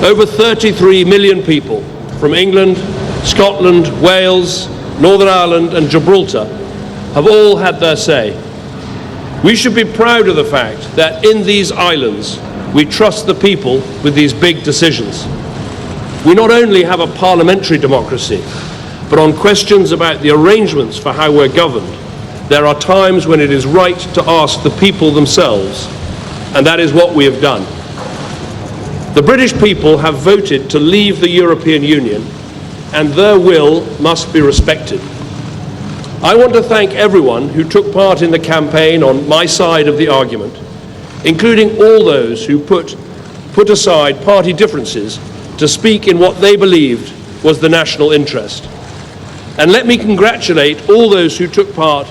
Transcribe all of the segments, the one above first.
Over 33 million people from England, Scotland, Wales, Northern Ireland and Gibraltar have all had their say. We should be proud of the fact that in these islands we trust the people with these big decisions. We not only have a parliamentary democracy, but on questions about the arrangements for how we're governed, there are times when it is right to ask the people themselves, and that is what we have done. The British people have voted to leave the European Union, and their will must be respected. I want to thank everyone who took part in the campaign on my side of the argument, including all those who put aside party differences to speak in what they believed was the national interest. And let me congratulate all those who took part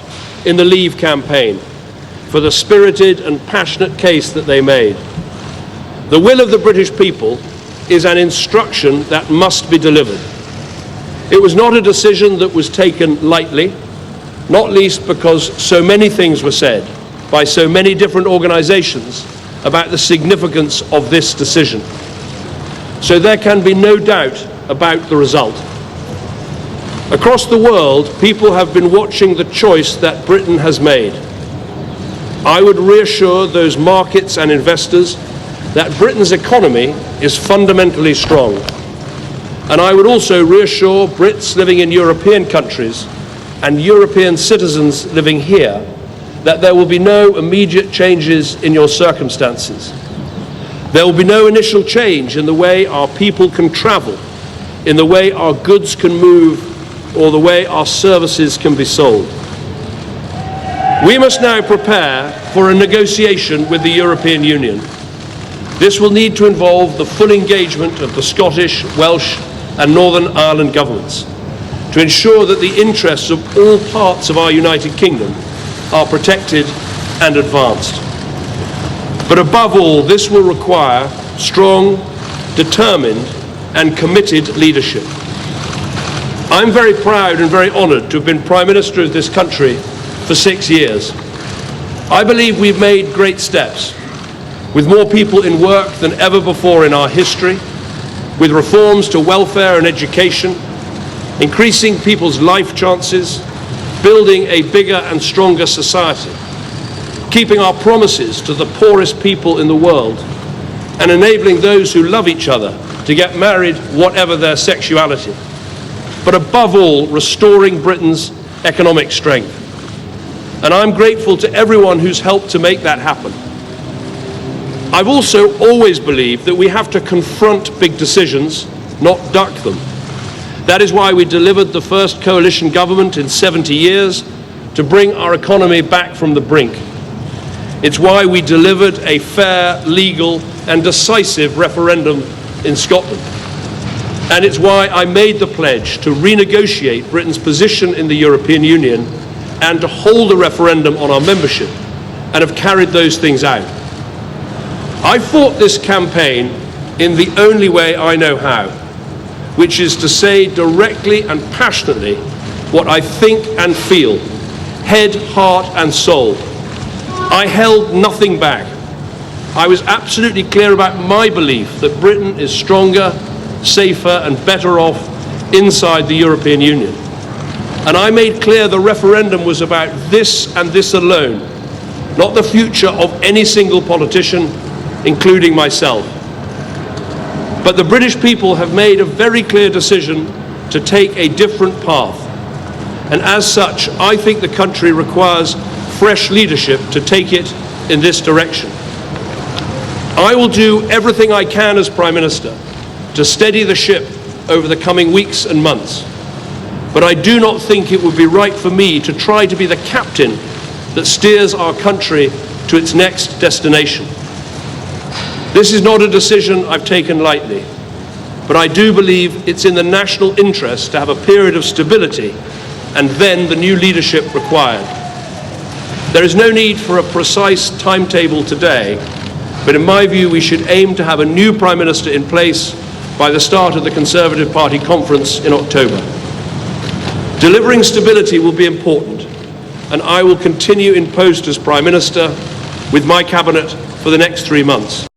in the Leave campaign for the spirited and passionate case that they made. The will of the British people is an instruction that must be delivered. It was not a decision that was taken lightly, not least because so many things were said by so many different organisations about the significance of this decision. So there can be no doubt about the result. Across the world, people have been watching the choice that Britain has made. I would reassure those markets and investors that Britain's economy is fundamentally strong. And I would also reassure Brits living in European countries and European citizens living here that there will be no immediate changes in your circumstances. There will be no initial change in the way our people can travel, in the way our goods can move, or the way our services can be sold. We must now prepare for a negotiation with the European Union. This will need to involve the full engagement of the Scottish, Welsh and Northern Ireland governments to ensure that the interests of all parts of our United Kingdom are protected and advanced. But above all, this will require strong, determined and committed leadership. I'm very proud and very honoured to have been Prime Minister of this country for 6 years. I believe we've made great steps, with more people in work than ever before in our history, with reforms to welfare and education, increasing people's life chances, building a bigger and stronger society, keeping our promises to the poorest people in the world, and enabling those who love each other to get married whatever their sexuality. But above all, restoring Britain's economic strength. And I'm grateful to everyone who's helped to make that happen. I've also always believed that we have to confront big decisions, not duck them. That is why we delivered the first coalition government in 70 years to bring our economy back from the brink. It's why we delivered a fair, legal and decisive referendum in Scotland. And it's why I made the pledge to renegotiate Britain's position in the European Union and to hold a referendum on our membership, and have carried those things out. I fought this campaign in the only way I know how, which is to say directly and passionately what I think and feel, head, heart and soul. I held nothing back. I was absolutely clear about my belief that Britain is stronger, safer and better off inside the European Union. And I made clear the referendum was about this and this alone, not the future of any single politician, including myself. But the British people have made a very clear decision to take a different path. And as such, I think the country requires fresh leadership to take it in this direction. I will do everything I can as Prime Minister to steady the ship over the coming weeks and months. But I do not think it would be right for me to try to be the captain that steers our country to its next destination. This is not a decision I've taken lightly, but I do believe it's in the national interest to have a period of stability and then the new leadership required. There is no need for a precise timetable today, but in my view we should aim to have a new Prime Minister in place by the start of the Conservative Party conference in October. Delivering stability will be important, and I will continue in post as Prime Minister with my Cabinet for the next 3 months.